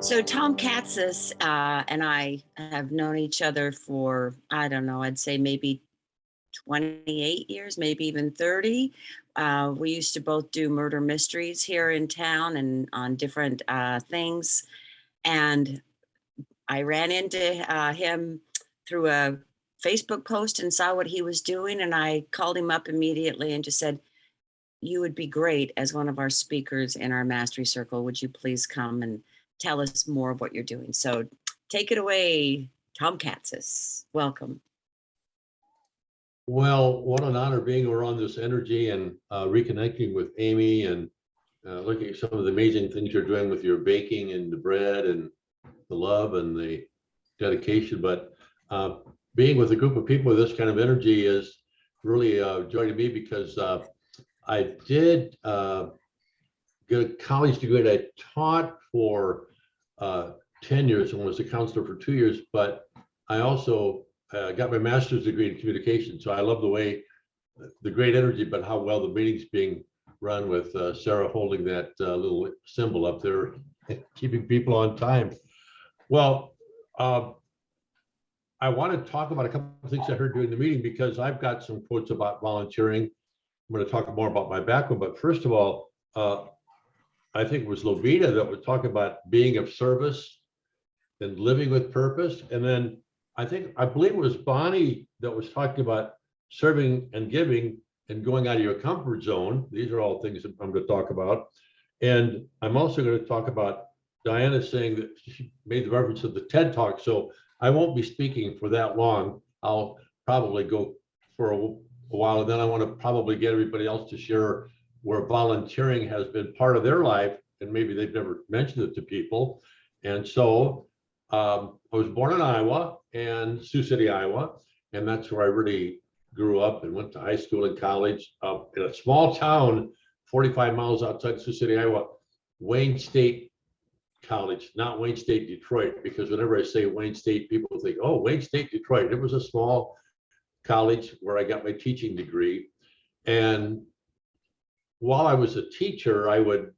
So Tom Katsis and I have known each other for, I don't know, I'd say maybe 28 years, maybe even 30. We used to both do murder mysteries here in town and on different things. And I ran into him through a Facebook post and saw what he was doing. And I called him up immediately and just said, "You would be great as one of our speakers in our mastery circle. Would you please come and tell us more of what you're doing?" So take it away, Tom Katsis. Welcome. Well, what an honor being around this energy and reconnecting with Amy and looking at some of the amazing things you're doing with your baking and the bread and the love and the dedication. But being with a group of people with this kind of energy is really a joy to me because I did get a college degree and I taught for 10 years and was a counselor for 2 years, but I also got my master's degree in communication. So I love the way, the great energy, but how well the meeting's being run with Sarah holding that little symbol up there, keeping people on time. Well, I want to talk about a couple of things I heard during the meeting because I've got some quotes about volunteering. I'm going to talk more about my background, but first of all, I think it was Lovita that was talking about being of service and living with purpose. And then I believe it was Bonnie that was talking about serving and giving and going out of your comfort zone. These are all things that I'm going to talk about. And I'm also going to talk about Diana saying that she made the reference to the TED Talk. So I won't be speaking for that long. I'll probably go for a while, and then I want to probably get everybody else to share where volunteering has been part of their life, and maybe they've never mentioned it to people. And so I was born in Iowa, and Sioux City, Iowa, and that's where I really grew up and went to high school and college in a small town 45 miles outside Sioux City, Iowa, Wayne State College, not Wayne State, Detroit, because whenever I say Wayne State, people think, oh, Wayne State, Detroit. It was a small college where I got my teaching degree. And while I was a teacher, I would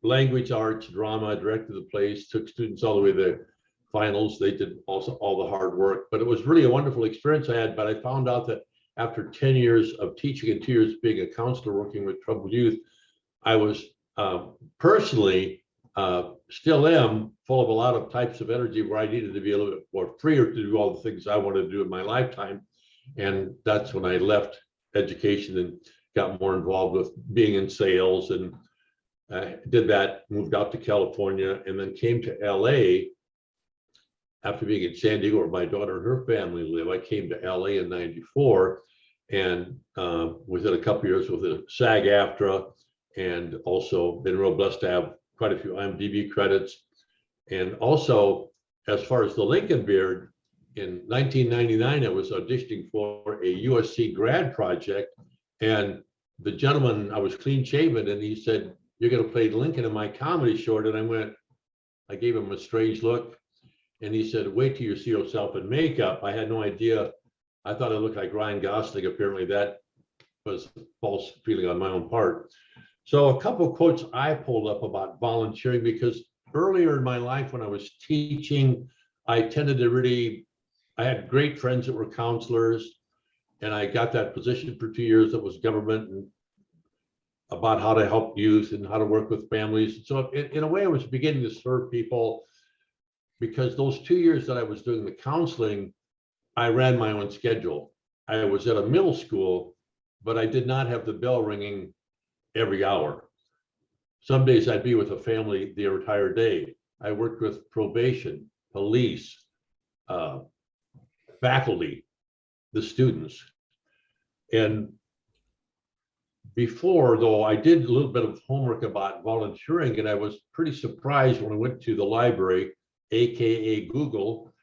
language arts, drama, directed the plays, took students all the way to the finals. They did also all the hard work, but it was really a wonderful experience I had. But I found out that after 10 years of teaching and 2 years being a counselor working with troubled youth, I was personally still am full of a lot of types of energy where I needed to be a little bit more freer to do all the things I wanted to do in my lifetime. And that's when I left education and got more involved with being in sales, and did that, moved out to California, and then came to LA after being in San Diego where my daughter and her family live. I came to LA in '94 and within a couple of years with a SAG AFTRA, and also been real blessed to have quite a few IMDb credits. And also, as far as the Lincoln Beard, in 1999, I was auditioning for a USC grad project, and the gentleman, I was clean shaven, and he said, "You're going to play Lincoln in my comedy short." And I gave him a strange look, and he said, "Wait till you see yourself in makeup." I had no idea. I thought I looked like Ryan Gosling. Apparently that was a false feeling on my own part. So a couple of quotes I pulled up about volunteering, because earlier in my life when I was teaching, I tended to I had great friends that were counselors, and I got that position for 2 years that was government and about how to help youth and how to work with families. So in a way, I was beginning to serve people, because those 2 years that I was doing the counseling, I ran my own schedule. I was at a middle school, but I did not have the bell ringing every hour. Some days I'd be with a family the entire day. I worked with probation, police, faculty, the students. And before, though, I did a little bit of homework about volunteering, and I was pretty surprised when I went to the library, AKA Google.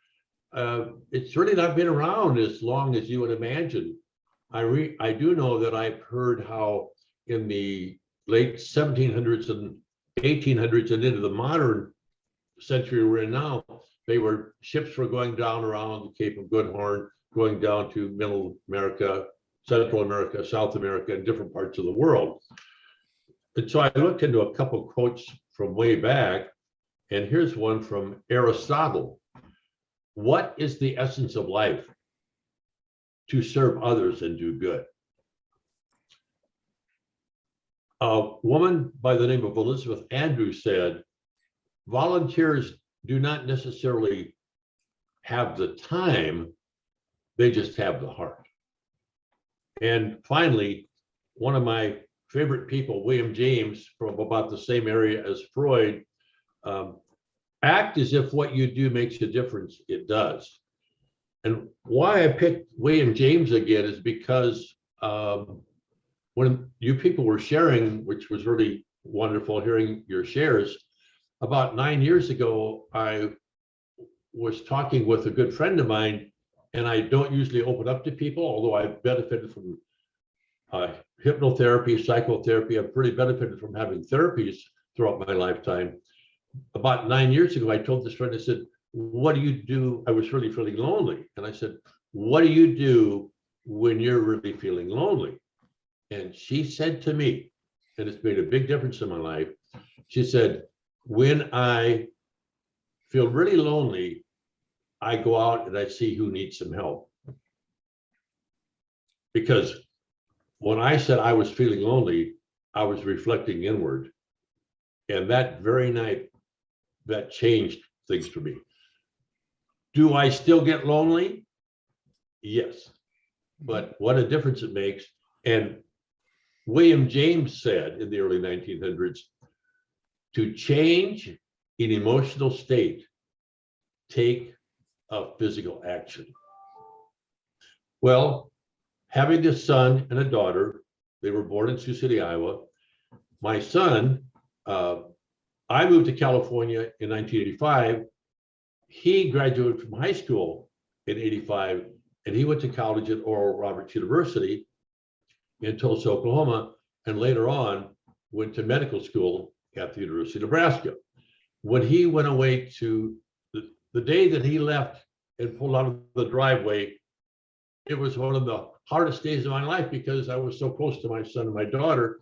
It's really not been around as long as you would imagine. I do know that I've heard how in the late 1700s and 1800s and into the modern century we're in now, ships were going down around the Cape of Good Horn, going down to Middle America, Central America, South America, and different parts of the world. And so I looked into a couple of quotes from way back, And here's one from Aristotle. What is the essence of life? To serve others and do good. A woman by the name of Elizabeth Andrews said, volunteers do not necessarily have the time, they just have the heart. And finally, one of my favorite people, William James, from about the same area as Freud, act as if what you do makes a difference. It does. And why I picked William James again is because when you people were sharing, which was really wonderful hearing your shares, about 9 years ago, I was talking with a good friend of mine, and I don't usually open up to people, although I've benefited from hypnotherapy, psychotherapy. I've pretty benefited from having therapies throughout my lifetime. About 9 years ago, I told this friend, I said, what do you do? I was really feeling lonely. And I said, what do you do when you're really feeling lonely? And she said to me, and it's made a big difference in my life, she said, when I feel really lonely, I go out and I see who needs some help. Because when I said I was feeling lonely, I was reflecting inward. And that very night, that changed things for me. Do I still get lonely? Yes. But what a difference it makes. And William James said in the early 1900s, to change an emotional state, take a physical action. Well, having a son and a daughter, they were born in Sioux City, Iowa. My son, I moved to California in 1985. He graduated from high school in 85, and he went to college at Oral Roberts University in Tulsa, Oklahoma, and later on went to medical school at the University of Nebraska. When he went away to the day that he left and pulled out of the driveway, it was one of the hardest days of my life because I was so close to my son and my daughter.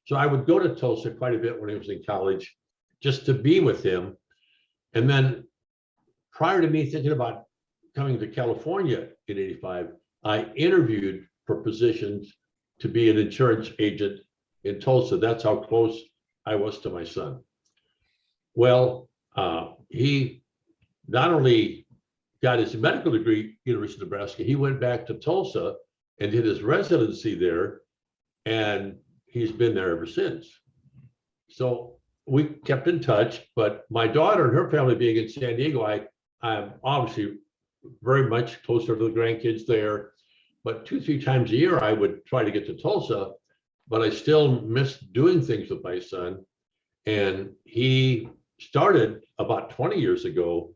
So I would go to Tulsa quite a bit when he was in college just to be with him. And then prior to me thinking about coming to California in 85, I interviewed for positions to be an insurance agent in Tulsa. That's how close I was to my son. Well, he not only got his medical degree at University of Nebraska, he went back to Tulsa and did his residency there, and he's been there ever since. So we kept in touch, but my daughter and her family being in San Diego, I'm obviously very much closer to the grandkids there, but 2-3 times a year, I would try to get to Tulsa, but I still miss doing things with my son. And he started about 20 years ago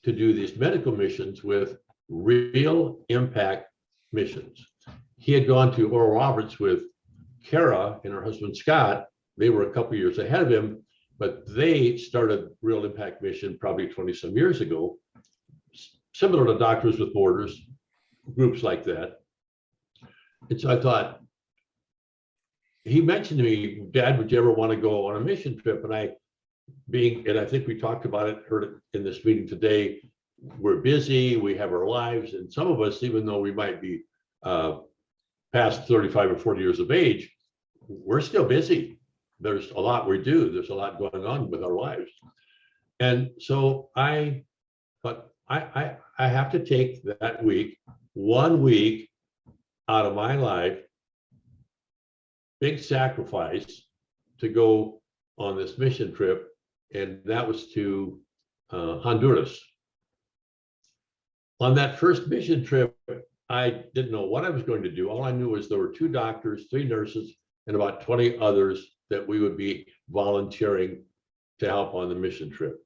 to do these medical missions with real impact missions. He had gone to Oral Roberts with Kara and her husband, Scott. They were a couple years ahead of him, but they started Real Impact Mission probably 20 some years ago, similar to Doctors with Borders, groups like that. And so I thought, he mentioned to me, Dad, would you ever want to go on a mission trip? And I think we talked about it, heard it in this meeting today. We're busy, we have our lives, and some of us, even though we might be past 35 or 40 years of age, we're still busy. There's a lot we do. There's a lot going on with our lives. And so I have to take that week, 1 week out of my life, big sacrifice, to go on this mission trip. And that was to Honduras. On that first mission trip, I didn't know what I was going to do. All I knew was there were 2 doctors, 3 nurses, and about 20 others that we would be volunteering to help on the mission trip.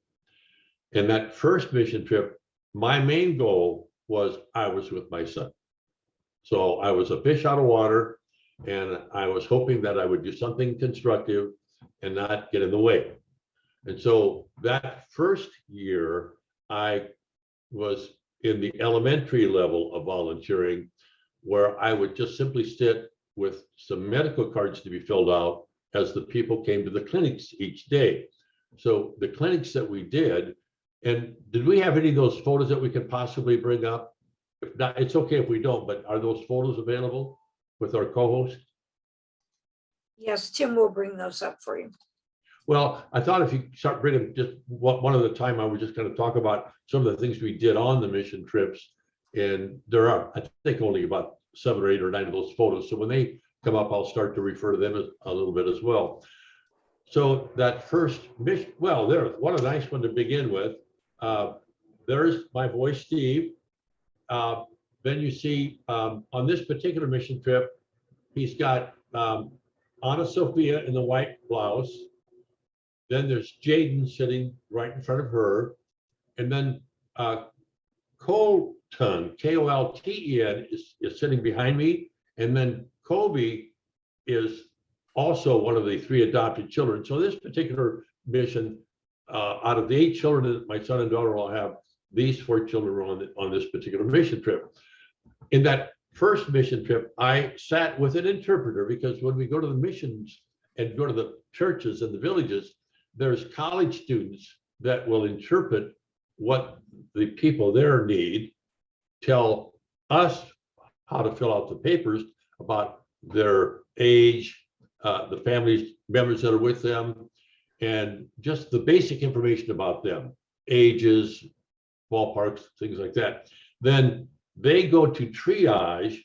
And that first mission trip, my main goal was I was with my son. So I was a fish out of water, and I was hoping that I would do something constructive and not get in the way. And so that first year, I was in the elementary level of volunteering, where I would just simply sit with some medical cards to be filled out as the people came to the clinics each day. So the clinics that we did, and did we have any of those photos that we could possibly bring up? If not, it's okay if we don't, but are those photos available with our co-host? Yes, Tim will bring those up for you. Well, I thought if you start bringing just one at a time, I was just going to talk about some of the things we did on the mission trips. And there are, I think, only about 7 or 8 or 9 of those photos. So when they come up, I'll start to refer to them a little bit as well. So that first mission, well, what a nice one to begin with. There's my boy, Steve. Then you see on this particular mission trip, he's got Anna Sophia in the white blouse. Then there's Jaden sitting right in front of her. And then Colton, K-O-L-T-E-N, is sitting behind me. And then Kobe is also one of the 3 adopted children. So this particular mission, out of the 8 children that my son and daughter will have, these 4 children were on this particular mission trip. In that first mission trip, I sat with an interpreter because when we go to the missions and go to the churches and the villages, there's college students that will interpret what the people there need, tell us how to fill out the papers about their age, the family members that are with them, and just the basic information about them, ages, ballparks, things like that. Then they go to triage.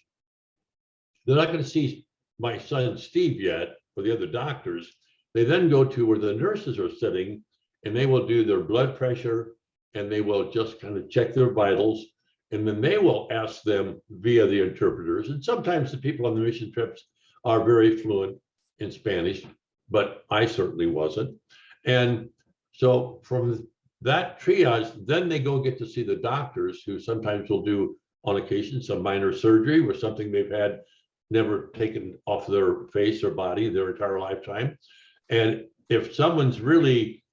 They're not going to see my son Steve yet, or the other doctors. They then go to where the nurses are sitting, and they will do their blood pressure, and they will just kind of check their vitals, and then they will ask them via the interpreters. And sometimes the people on the mission trips are very fluent in Spanish, but I certainly wasn't. And so from that triage, then they go get to see the doctors, who sometimes will do, on occasion, some minor surgery or something they've had never taken off their face or body their entire lifetime. And if someone's really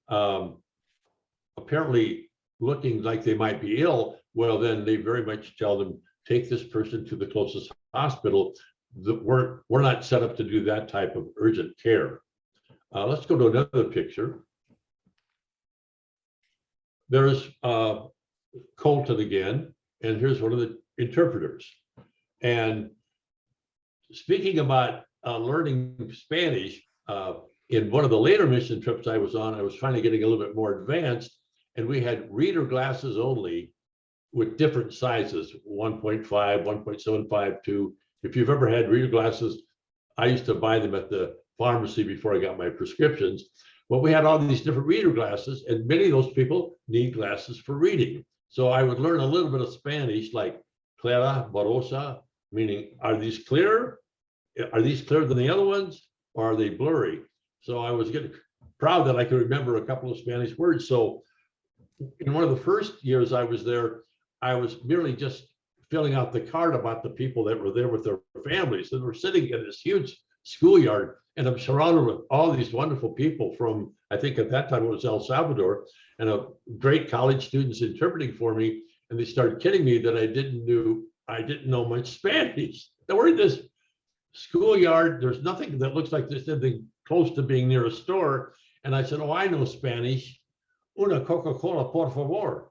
apparently looking like they might be ill, well, then they very much tell them, take this person to the closest hospital. We're not set up to do that type of urgent care. Let's go to another picture. There's Colton again, and here's one of the interpreters. And speaking about learning Spanish, in one of the later mission trips I was on, I was finally getting a little bit more advanced, and we had reader glasses only with different sizes, 1.5, 1.75, 2. If you've ever had reader glasses, I used to buy them at the pharmacy before I got my prescriptions. But we had all these different reader glasses, and many of those people need glasses for reading. So I would learn a little bit of Spanish, like clara, borrosa, meaning, are these clear? Are these clearer than the other ones, or are they blurry? So I was getting proud that I could remember a couple of Spanish words. So in one of the first years I was there, I was merely just filling out the card about the people that were there with their families. And we're sitting in this huge schoolyard, and I'm surrounded with all these wonderful people from, I think at that time it was El Salvador, and a great college students interpreting for me. And they started kidding me that I didn't know much Spanish. Now we're in this schoolyard. There's nothing that looks like there's anything close to being near a store. And I said, oh, I know Spanish. Una Coca-Cola, por favor.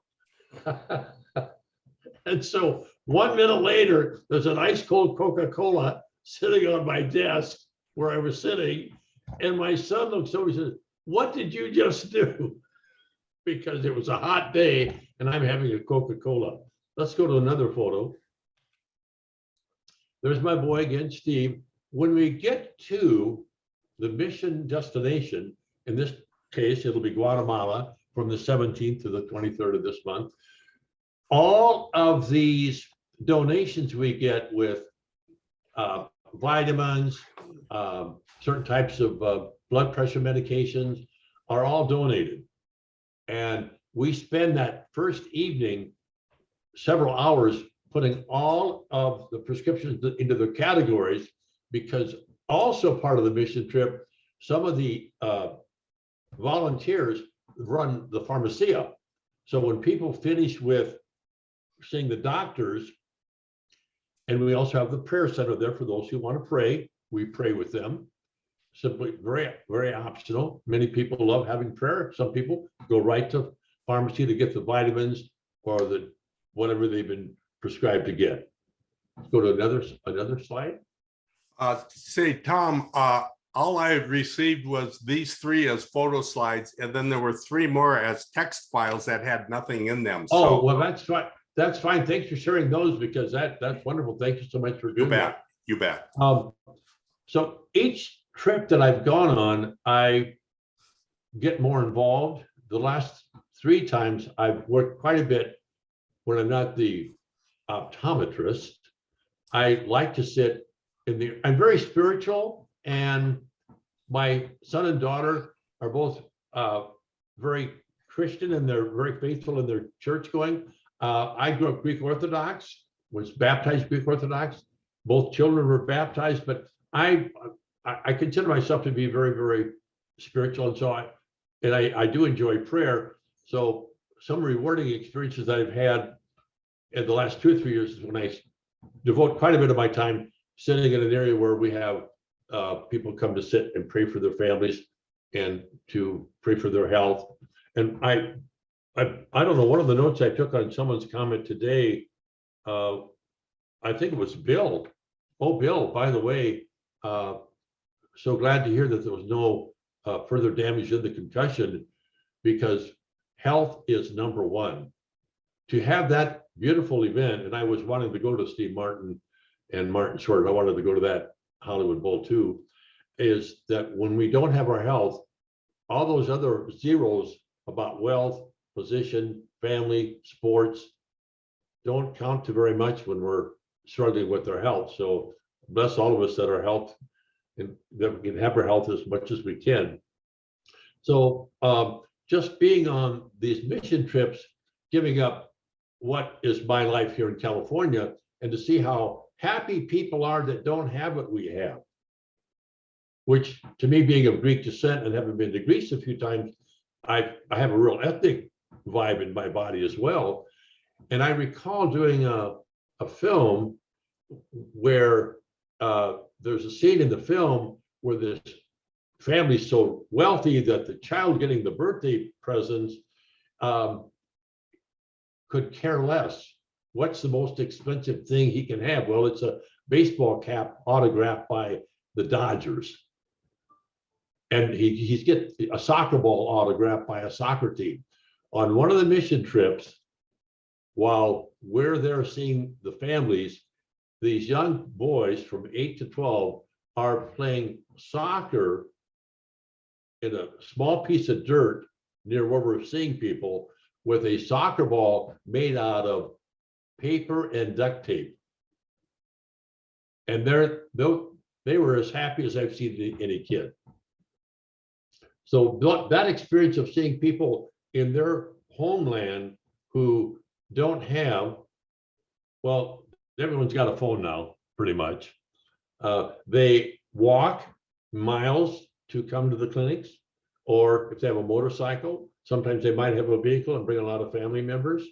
And so 1 minute later, there's an ice cold Coca-Cola sitting on my desk where I was sitting. And my son looks over and says, what did you just do? Because it was a hot day and I'm having a Coca-Cola. Let's go to another photo. There's my boy again, Steve. When we get to the mission destination, in this case, it'll be Guatemala from the 17th to the 23rd of this month. All of these donations we get with vitamins, certain types of blood pressure medications are all donated. And we spend that first evening several hours putting all of the prescriptions into their categories, because also part of the mission trip, some of the volunteers run the pharmacia. So when people finish with seeing the doctors, and we also have the prayer center there for those who want to pray, we pray with them. simply very, very optional. Many people love having prayer. Some people go right to pharmacy to get the vitamins or the whatever they've been prescribed to get. Let's go to another slide. Say, Tom, all I had received was these 3 as photo slides, and then there were 3 more as text files that had nothing in them. Oh, So well, that's fine. That's fine. Thanks for sharing those because that's wonderful. Thank you so much for you doing that. bet, you bet. So each trip that I've gone on, I get more involved. The last 3 times I've worked quite a bit when I'm not the optometrist. I like to sit in the, I'm very spiritual, and my son and daughter are both very Christian, and they're very faithful in their church going. I grew up Greek Orthodox, was baptized Greek Orthodox. Both children were baptized, but I consider myself to be very, very spiritual. And so I do enjoy prayer. So some rewarding experiences that I've had in the last 2 or 3 years is when I devote quite a bit of my time sitting in an area where we have people come to sit and pray for their families and to pray for their health. And I don't know, one of the notes I took on someone's comment today, I think it was Bill. Oh, Bill, by the way, so glad to hear that there was no further damage in the concussion, because health is number one. To have that beautiful event, and I was wanting to go to Steve Martin and Martin Short, I wanted to go to that Hollywood Bowl too, is that when we don't have our health, all those other zeros about wealth, position, family, sports don't count to very much when we're struggling with our health. So bless all of us that our health, and that we can have our health as much as we can. So just being on these mission trips, giving up what is my life here in California, and to see how happy people are that don't have what we have, which to me, being of Greek descent and having been to Greece a few times, I have a real ethnic vibe in my body as well. And I recall doing a film where there's a scene in the film where this family's so wealthy that the child getting the birthday presents could care less. What's the most expensive thing he can have? Well, it's a baseball cap autographed by the Dodgers. And he's get a soccer ball autographed by a soccer team. On one of the mission trips, while we're there seeing the families, these young boys from 8 to 12 are playing soccer in a small piece of dirt near where we're seeing people, with a soccer ball made out of paper and duct tape. And they were as happy as I've seen any kid. So that experience of seeing people in their homeland who don't have, well, everyone's got a phone now, pretty much. They walk miles to come to the clinics, or if they have a motorcycle, sometimes they might have a vehicle and bring a lot of family members.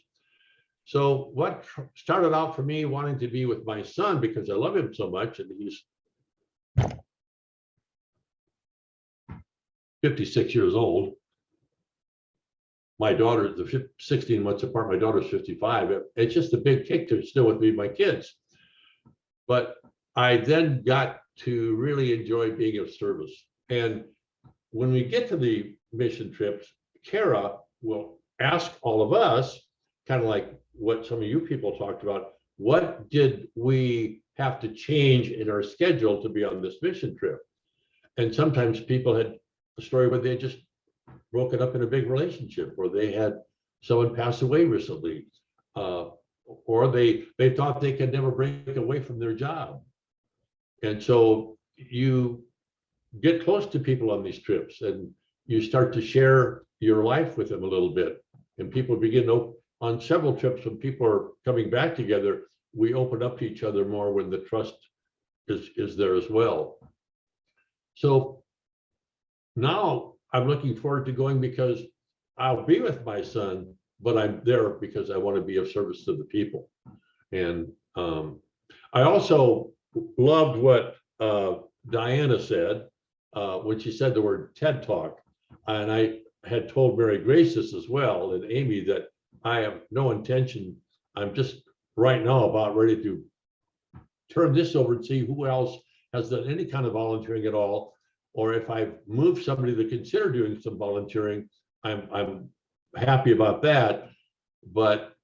So what started out for me wanting to be with my son, because I love him so much, and he's 56 years old. My daughter, the 16 months apart, my daughter's 55. It's just a big kick to still with me, my kids. But I then got to really enjoy being of service. And when we get to the mission trips, Kara will ask all of us, kind of like what some of you people talked about, what did we have to change in our schedule to be on this mission trip? And sometimes people had a story where they just broken up in a big relationship, or they had someone pass away recently, or they thought they could never break away from their job. And so you get close to people on these trips, and you start to share your life with them a little bit. And people begin to, on several trips when people are coming back together, we open up to each other more when the trust is there as well. So now I'm looking forward to going, because I'll be with my son, but I'm there because I want to be of service to the people. And I also loved what Diana said, when she said the word TED Talk. And I had told Mary Grace this as well, and Amy, that I have no intention. I'm just right now about ready to turn this over and see who else has done any kind of volunteering at all. Or if I've moved somebody to consider doing some volunteering, I'm happy about that. But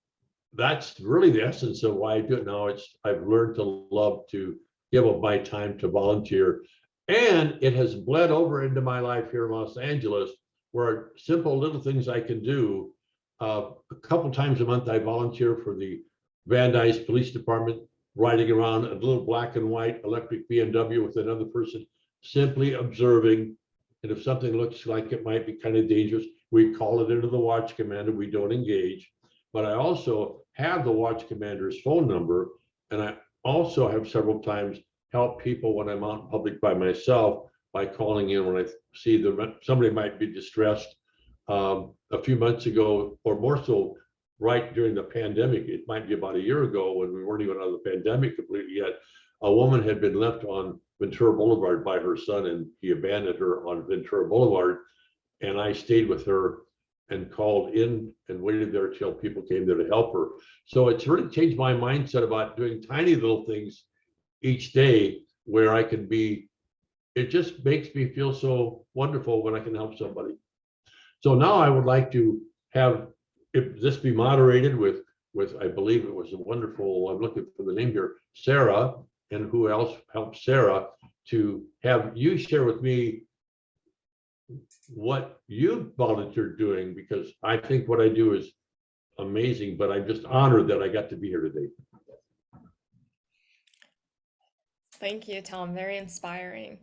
that's really the essence of why I do it now. I've learned to love to give up my time to volunteer. And it has bled over into my life here in Los Angeles, where simple little things I can do. A couple times a month, I volunteer for the Van Nuys Police Department, riding around a little black and white electric BMW with another person, simply observing. And if something looks like it might be kind of dangerous, we call it into the watch commander. We don't engage. But I also have the watch commander's phone number, and I also have several times help people when I'm out in public by myself by calling in when I see somebody might be distressed. A few months ago, or more so, right during the pandemic, it might be about a year ago when we weren't even out of the pandemic completely yet, a woman had been left on Ventura Boulevard by her son, and he abandoned her on Ventura Boulevard. And I stayed with her and called in and waited there till people came there to help her. So it's really changed my mindset about doing tiny little things each day where I can be, it just makes me feel so wonderful when I can help somebody. So now I would like to have if this be moderated with I believe it was a wonderful, I'm looking for the name here, Sarah, and who else helped Sarah, to have you share with me what you volunteered doing, because I think what I do is amazing, but I'm just honored that I got to be here today. Thank you, Tom. Very inspiring.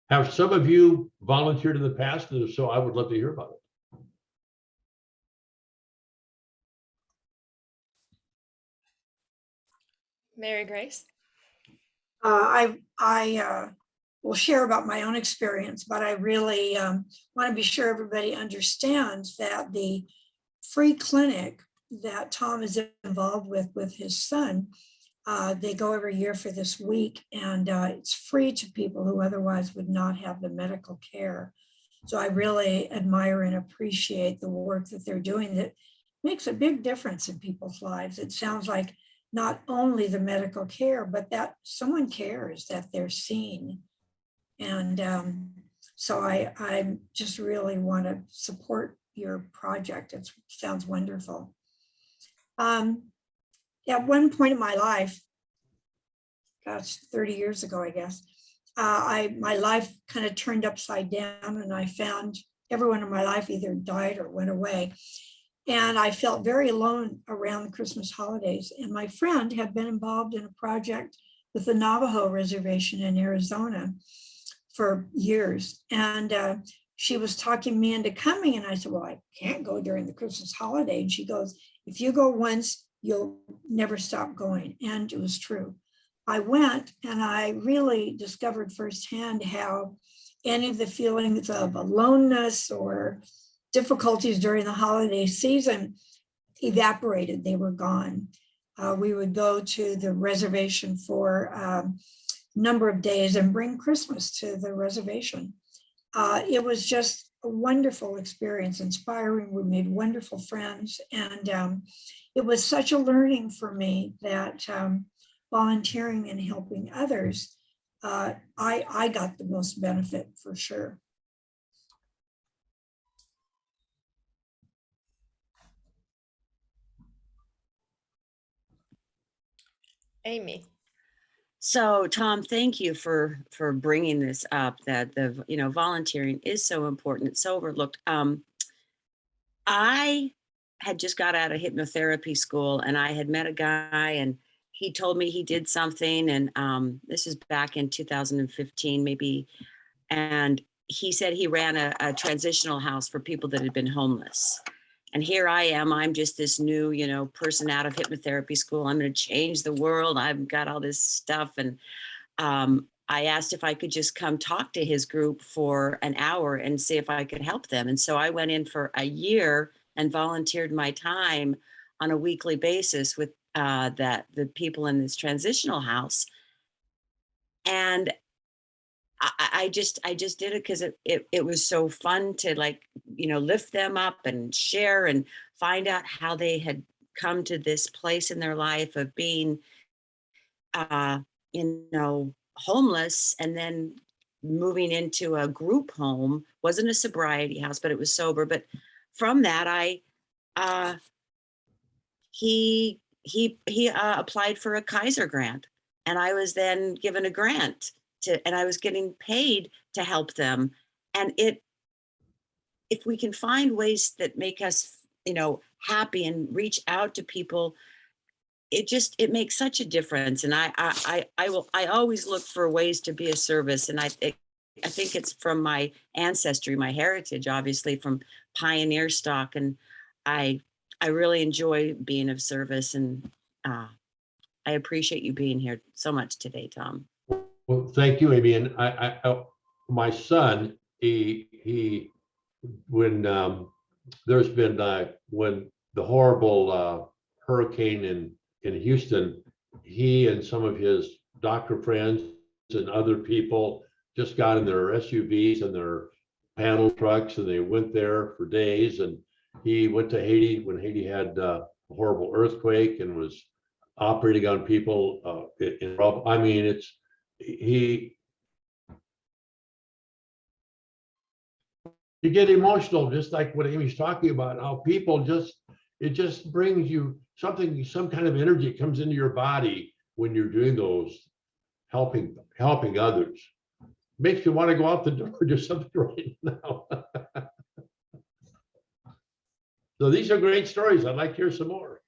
Have some of you volunteered in the past? And if so, I would love to hear about it. Mary Grace? I will share about my own experience, but I really want to be sure everybody understands that the free clinic that Tom is involved with his son, they go every year for this week, and it's free to people who otherwise would not have the medical care. So I really admire and appreciate the work that they're doing that makes a big difference in people's lives. It sounds like not only the medical care, but that someone cares, that they're seen. And so I just really want to support your project. It sounds wonderful. At one point in my life, gosh, 30 years ago, I guess, my life kind of turned upside down, and I found everyone in my life either died or went away. And I felt very alone around the Christmas holidays. And my friend had been involved in a project with the Navajo Reservation in Arizona for years. And she was talking me into coming. And I said, well, I can't go during the Christmas holiday. And she goes, if you go once, you'll never stop going. And it was true. I went, and I really discovered firsthand how any of the feelings of aloneness or difficulties during the holiday season evaporated. They were gone. We would go to the reservation for a number of days and bring Christmas to the reservation. It was just a wonderful experience, inspiring. We made wonderful friends, and it was such a learning for me that volunteering and helping others, I got the most benefit for sure. Amy? So Tom, thank you for bringing this up, that the volunteering is so important. It's so overlooked. I had just got out of hypnotherapy school, and I had met a guy, and he told me he did something, and this is back in 2015 maybe, and he said he ran a transitional house for people that had been homeless. And here I am, I'm just this new, person out of hypnotherapy school. I'm going to change the world. I've got all this stuff. And I asked if I could just come talk to his group for an hour and see if I could help them. And so I went in for a year and volunteered my time on a weekly basis with that the people in this transitional house. And I just did it because it was so fun to, like, lift them up and share and find out how they had come to this place in their life of being, uh, homeless, and then moving into a group home. Wasn't a sobriety house, but it was sober. But from that, uh, he applied for a Kaiser grant, and I was then given a grant and I was getting paid to help them. And if we can find ways that make us, happy and reach out to people, it makes such a difference. And I always look for ways to be a service. And I think it's from my ancestry, my heritage, obviously from pioneer stock. And I really enjoy being of service. And I appreciate you being here so much today, Tom. Well, thank you, Amy. And my son, he when there's been when the horrible hurricane in Houston, he and some of his doctor friends and other people just got in their SUVs and their panel trucks, and they went there for days. And he went to Haiti when Haiti had a horrible earthquake and was operating on people. I mean, you get emotional, just like what Amy's talking about, how people it just brings you some kind of energy comes into your body when you're doing those, helping others. Makes you want to go out the door and do something right now. So these are great stories. I'd like to hear some more.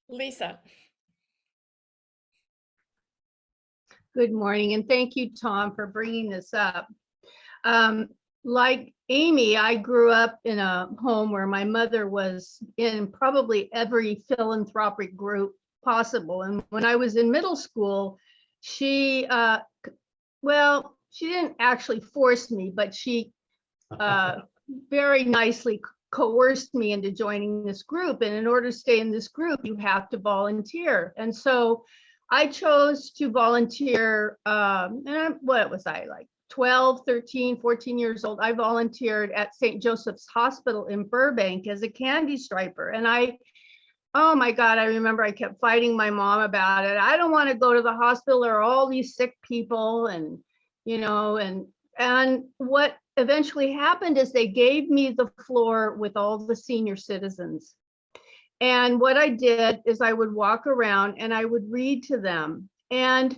Lisa. Good morning, and thank you, Tom, for bringing this up. Like Amy, I grew up in a home where my mother was in probably every philanthropic group possible. And when I was in middle school, she didn't actually force me, but she very nicely coerced me into joining this group. And in order to stay in this group, you have to volunteer. And so I chose to volunteer. What was I, like 12, 13, 14 years old? I volunteered at St. Joseph's Hospital in Burbank as a candy striper. And oh my God, I remember I kept fighting my mom about it. I don't want to go to the hospital. There are all these sick people, and what eventually happened is they gave me the floor with all the senior citizens. And what I did is I would walk around and I would read to them. And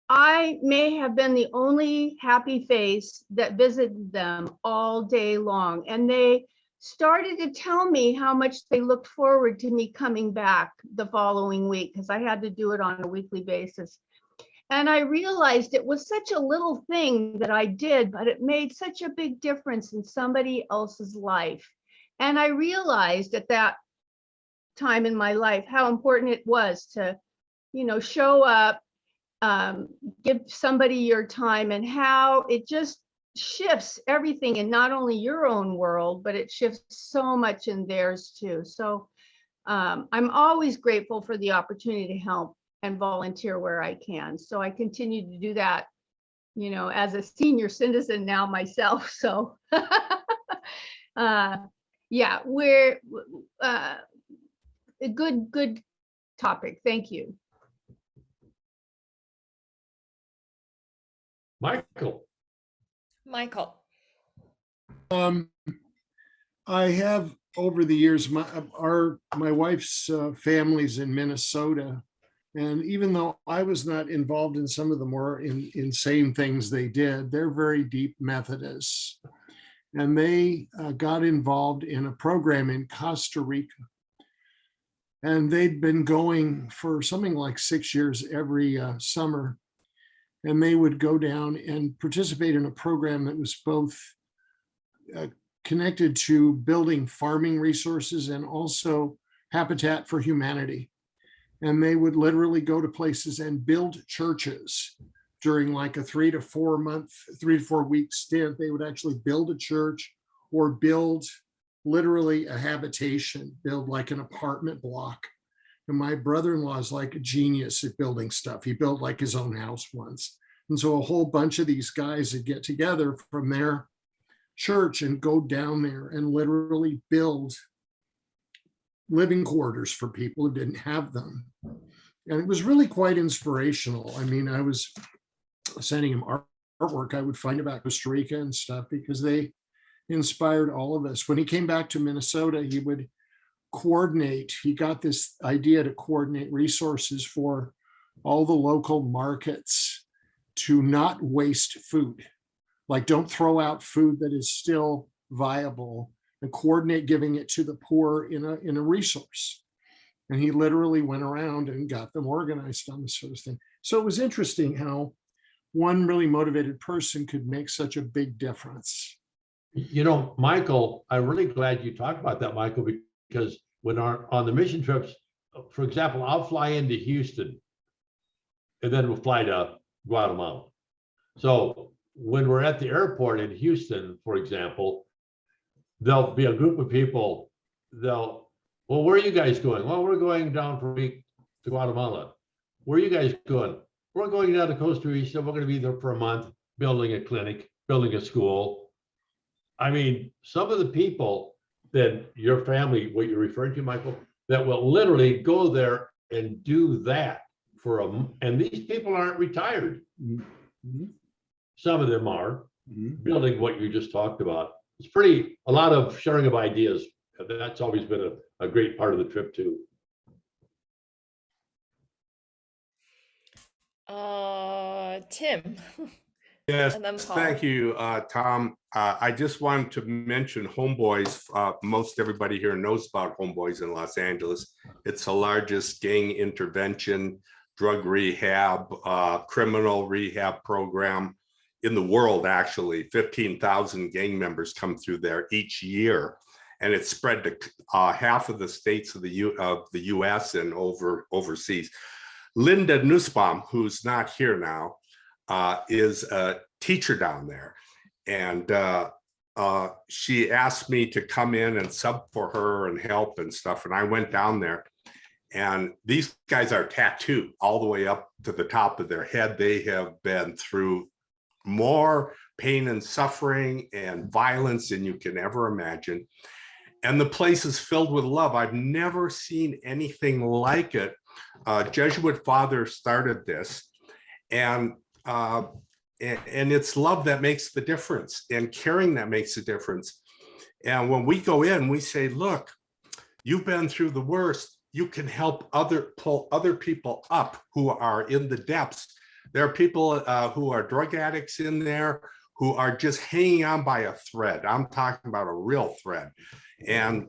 I may have been the only happy face that visited them all day long. And they started to tell me how much they looked forward to me coming back the following week, because I had to do it on a weekly basis. And I realized it was such a little thing that I did, but it made such a big difference in somebody else's life. And I realized at that time in my life how important it was to, show up, give somebody your time, and how it just shifts everything in not only your own world, but it shifts so much in theirs too. So I'm always grateful for the opportunity to help and volunteer where I can. So I continue to do that, as a senior citizen now myself. So yeah, we're a good topic. Thank you. Michael. I have over the years, my wife's family's in Minnesota. And even though I was not involved in some of the more insane things they did, they're very deep Methodists. And they got involved in a program in Costa Rica. And they'd been going for something like 6 years every summer. And they would go down and participate in a program that was both connected to building farming resources and also Habitat for Humanity. And they would literally go to places and build churches during like a 3 to 4 week stint. They would actually build a church or build literally a habitation, build like an apartment block And my brother-in-law is like a genius at building stuff. He built like his own house once. And so a whole bunch of these guys would get together from their church and go down there and literally build living quarters for people who didn't have them. And it was really quite inspirational. I mean, I was sending him artwork I would find about Costa Rica and stuff because they inspired all of us. When he came back to Minnesota, he would coordinate. He got this idea to coordinate resources for all the local markets to not waste food. Like, don't throw out food that is still viable, and coordinate giving it to the poor in a resource. And he literally went around and got them organized on this sort of thing. So it was interesting how one really motivated person could make such a big difference. You know, Michael, I'm really glad you talked about that, Michael, because when on the mission trips, for example, I'll fly into Houston and then we'll fly to Guatemala. So when we're at the airport in Houston, for example, there'll be a group of people, well, where are you guys going? Well, we're going down for a week to Guatemala. Where are you guys going? We're going down to Costa Rica. We're going to be there for a month, building a clinic, building a school. I mean, some of the people that your family, what you're referring to, Michael, that will literally go there and do that and these people aren't retired. Mm-hmm. Some of them are building what you just talked about. It's a lot of sharing of ideas. That's always been a great part of the trip too. Tim. Yes, And then Paul. thank you, Tom. I just wanted to mention Homeboys. Most everybody here knows about Homeboys in Los Angeles. It's the largest gang intervention, drug rehab, criminal rehab program in the world, actually. 15,000 gang members come through there each year. And it's spread to half of the states of the US and overseas. Linda Nussbaum, who's not here now, is a teacher down there. And she asked me to come in and sub for her and help and stuff. And I went down there, and these guys are tattooed all the way up to the top of their head. They have been through more pain and suffering and violence than you can ever imagine. And the place is filled with love. I've never seen anything like it. Jesuit father started this, and it's love that makes the difference, and caring that makes the difference. And when we go in, we say, look, you've been through the worst. You can help pull other people up who are in the depths. There are people who are drug addicts in there who are just hanging on by a thread. I'm talking about a real thread. And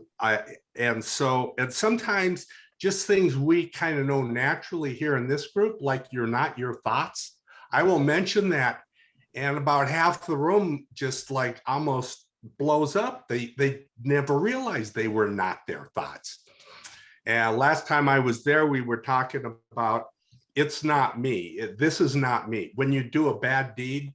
sometimes just things we kind of know naturally here in this group, like you're not your thoughts. I will mention that, and about half the room just like almost blows up. They never realized they were not their thoughts. And last time I was there, we were talking about, it's not me. This is not me. When you do a bad deed,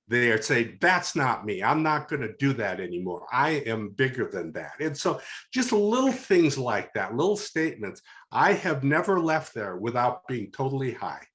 they say, that's not me. I'm not going to do that anymore. I am bigger than that. And so just little things like that, little statements. I have never left there without being totally high.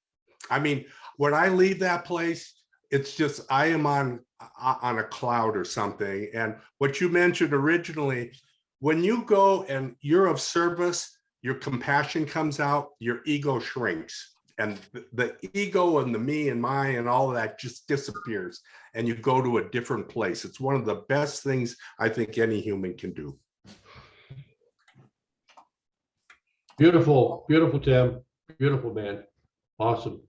I mean, when I leave that place, it's just, I am on a cloud or something. And what you mentioned originally, when you go and you're of service, your compassion comes out, your ego shrinks. And the ego and the me and my and all of that just disappears, and you go to a different place. It's one of the best things I think any human can do. Beautiful, beautiful, Tim. Beautiful, man. Awesome.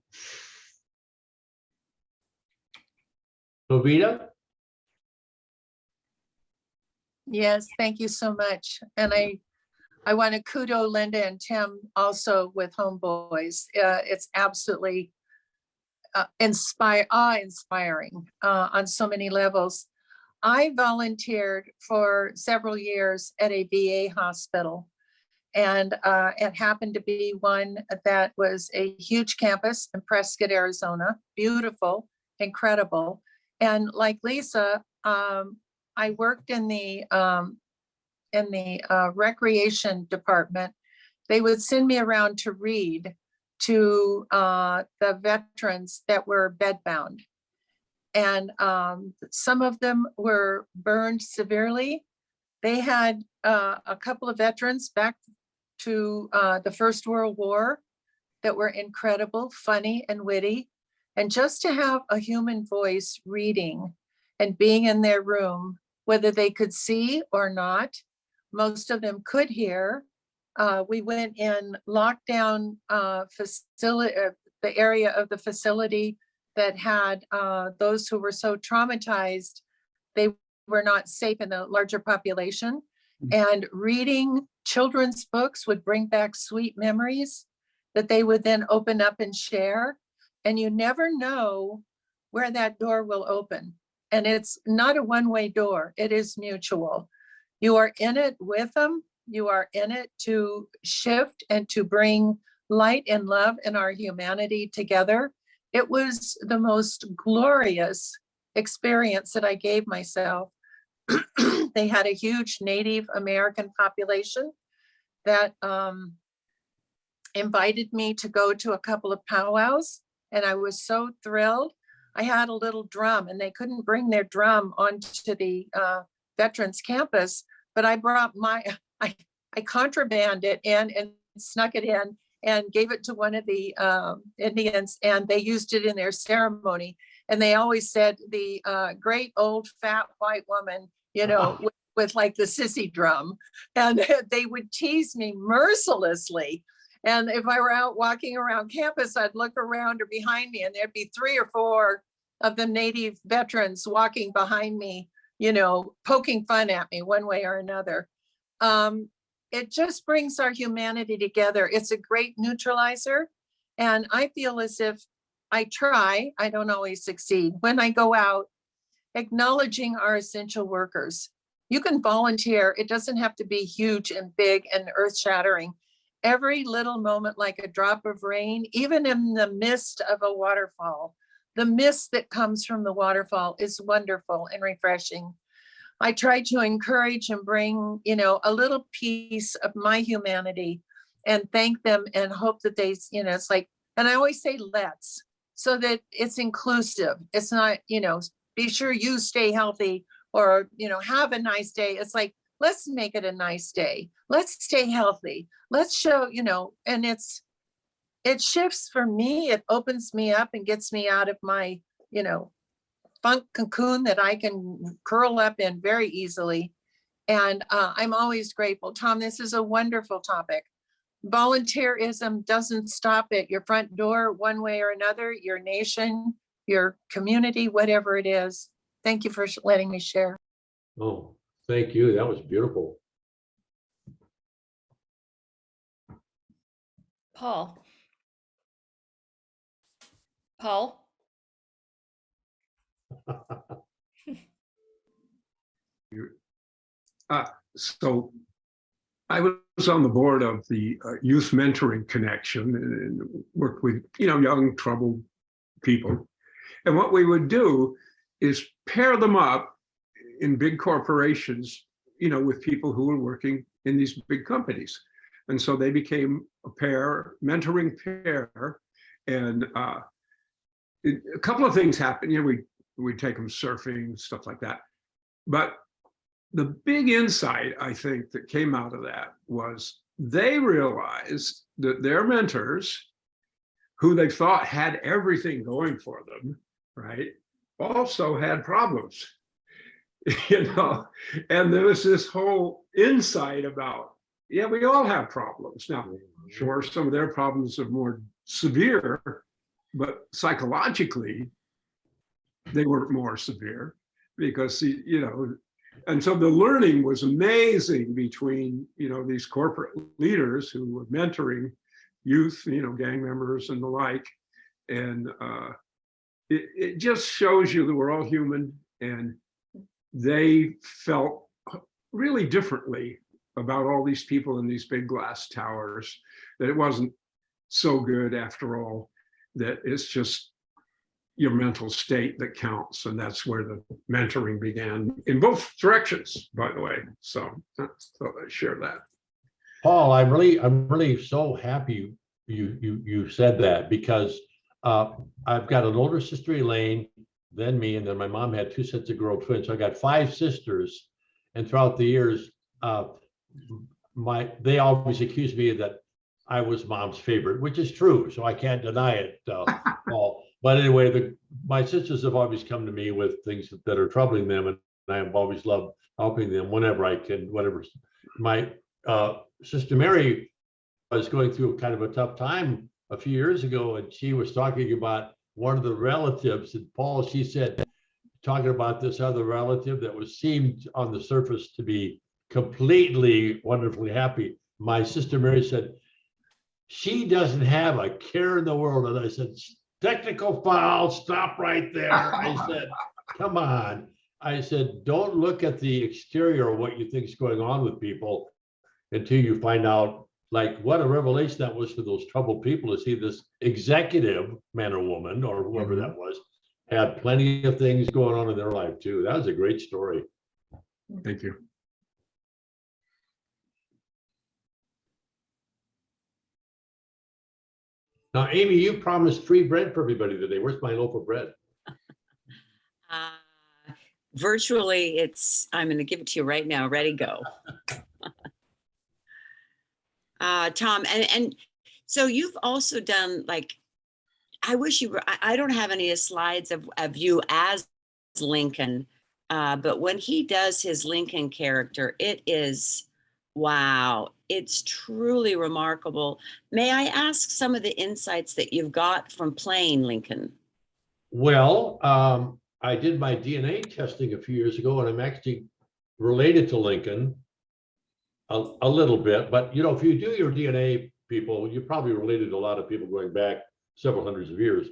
Lovita? Yes, thank you so much. And I want to kudo Linda and Tim also with Homeboys. It's absolutely awe-inspiring on so many levels. I volunteered for several years at a VA hospital, and it happened to be one that was a huge campus in Prescott, Arizona. Beautiful, incredible. And like Lisa, I worked in the recreation department they would send me around to read to the veterans that were bedbound. And some of them were burned severely. They had a couple of veterans back to the First World War that were incredible, funny and witty. And just to have a human voice reading and being in their room, whether they could see or not, most of them could hear. We went in lockdown facility, the area of the facility that had those who were so traumatized, they were not safe in the larger population. And reading children's books would bring back sweet memories that they would then open up and share. And you never know where that door will open. And it's not a one-way door, it is mutual. You are in it with them. You are in it to shift and to bring light and love and our humanity together. It was the most glorious experience that I gave myself. They had a huge Native American population that invited me to go to a couple of powwows, and I was so thrilled. I had a little drum, and they couldn't bring their drum onto the veterans campus, but I brought I contrabanded it in and snuck it in and gave it to one of the Indians, and they used it in their ceremony. And they always said the great old fat white woman, you know, with like the sissy drum, and they would tease me mercilessly. And if I were out walking around campus, I'd look around or behind me, and there'd be 3 or 4 of the Native veterans walking behind me, you know, poking fun at me one way or another. It just brings our humanity together. It's a great neutralizer. And I feel as if I try, I don't always succeed. When I go out, acknowledging our essential workers. You can volunteer. It doesn't have to be huge and big and earth-shattering. Every little moment, like a drop of rain, even in the midst of a waterfall, the mist that comes from the waterfall is wonderful and refreshing. I try to encourage and bring, you know, a little piece of my humanity and thank them and hope that they, you know, it's like, and I always say let's, so that it's inclusive. It's not, you know, be sure you stay healthy or, you know, have a nice day. It's like, let's make it a nice day. Let's stay healthy. Let's show, you know, and it shifts for me. It opens me up and gets me out of my, you know, funk cocoon that I can curl up in very easily. And I'm always grateful. Tom, this is a wonderful topic. Volunteerism doesn't stop at your front door one way or another, your nation, your community, whatever it is. Thank you for letting me share. Oh, thank you. That was beautiful. Paul. Paul? So I was on the board of the Youth Mentoring Connection and worked with, you know, young troubled people. And what we would do is pair them up in big corporations, you know, with people who were working in these big companies. And so they became a pair, mentoring pair. And a couple of things happened. You know, we'd take them surfing, stuff like that. But the big insight, I think, that came out of that was they realized that their mentors, who they thought had everything going for them, right, also had problems, you know. And there was this whole insight about, yeah, we all have problems. Now, sure, some of their problems are more severe, but psychologically, they weren't more severe because, you know, and so the learning was amazing between, you know, these corporate leaders who were mentoring youth, you know, gang members and the like. And it just shows you that we're all human, and they felt really differently about all these people in these big glass towers, that it wasn't so good after all, that it's just your mental state that counts. And that's where the mentoring began in both directions, by the way. So I thought I'd share that. Paul, I'm really so happy you said that, because I've got an older sister, Elaine, then me, and then my mom had two sets of girl twins. So I got five sisters, and throughout the years, they always accused me that I was mom's favorite, which is true. So I can't deny it, Paul. But anyway, my sisters have always come to me with things that are troubling them, and I have always loved helping them whenever I can, whatever. My sister Mary was going through kind of a tough time a few years ago, and she was talking about one of the relatives. And Paul, she said, talking about this other relative that seemed on the surface to be completely wonderfully happy. My sister Mary said, she doesn't have a care in the world. And I said, technical foul, stop right there. I said, come on. I said, don't look at the exterior of what you think is going on with people until you find out, like, what a revelation that was for those troubled people to see this executive man or woman or whoever that was had plenty of things going on in their life too. That was a great story. Thank you. Now, Amy, you promised free bread for everybody today. Where's my loaf of bread? Virtually, I'm going to give it to you right now. Ready, go. Tom, and so you've also done, like, I wish you were, I don't have any slides of you as Lincoln, but when he does his Lincoln character, it is, wow, it's truly remarkable. May I ask some of the insights that you've got from playing Lincoln? Well, I did my DNA testing a few years ago, and I'm actually related to Lincoln a little bit. But, you know, if you do your DNA, people, you probably related to a lot of people going back several hundreds of years.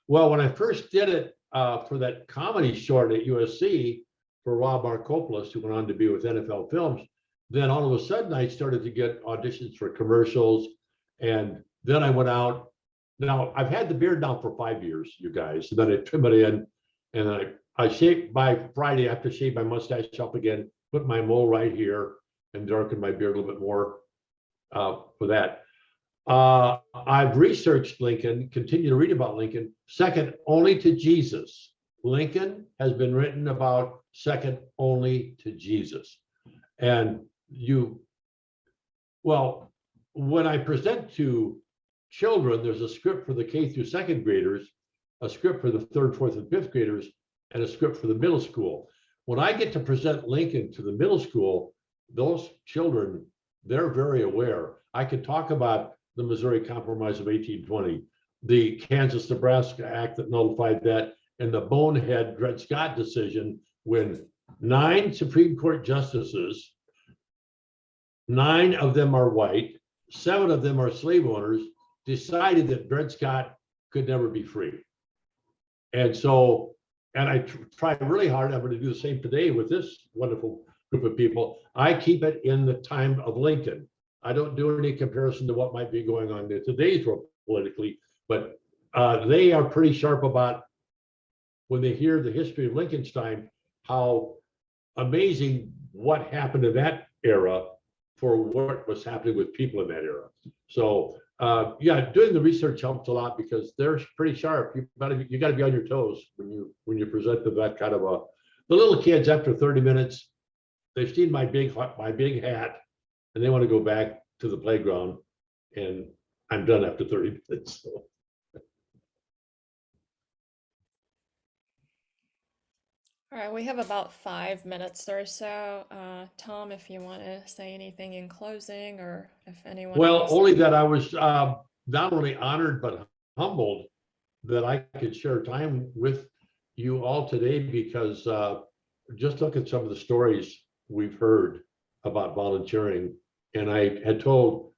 Well, when I first did it for that comedy short at USC for Rob Markopoulos, who went on to be with NFL Films, then all of a sudden I started to get auditions for commercials. And then I went out. Now, I've had the beard now for 5 years, you guys. And then I trim it in, and I shave by Friday. I have to shave my mustache up again, put my mole right here, and darken my beard a little bit more for that. I've researched Lincoln, continue to read about Lincoln, second only to Jesus. Lincoln has been written about second only to Jesus. And well, when I present to children, there's a script for the K through second graders, a script for the third, fourth, and fifth graders, and a script for the middle school. When I get to present Lincoln to the middle school, those children, they're very aware. I could talk about the Missouri Compromise of 1820, the Kansas-Nebraska Act that nullified that, and the bonehead Dred Scott decision when 9 Supreme Court justices, 9 of them are white, 7 of them are slave owners, decided that Dred Scott could never be free. And so, and I try really hard, I'm going to do the same today with this wonderful group of people. I keep it in the time of Lincoln. I don't do any comparison to what might be going on in today's world politically, but they are pretty sharp about, when they hear the history of Lincoln's time, how amazing what happened in that era for what was happening with people in that era. So yeah, doing the research helps a lot because they're pretty sharp. You got to be on your toes when you present to that kind of the little kids. After 30 minutes, they've seen my big hat, and they want to go back to the playground, and I'm done after 30 minutes. So. All right, we have about 5 minutes or so. Tom, if you want to say anything in closing, or if anyone Well, else. only that I was not only honored but humbled that I could share time with you all today, because just look at some of the stories we've heard about volunteering. And I had told,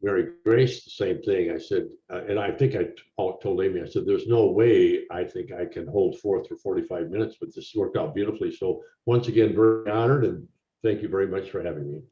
Mary Grace the same thing. I said, and I think I told Amy, I said, there's no way I think I can hold forth for 45 minutes, but this worked out beautifully. So once again, very honored, and thank you very much for having me.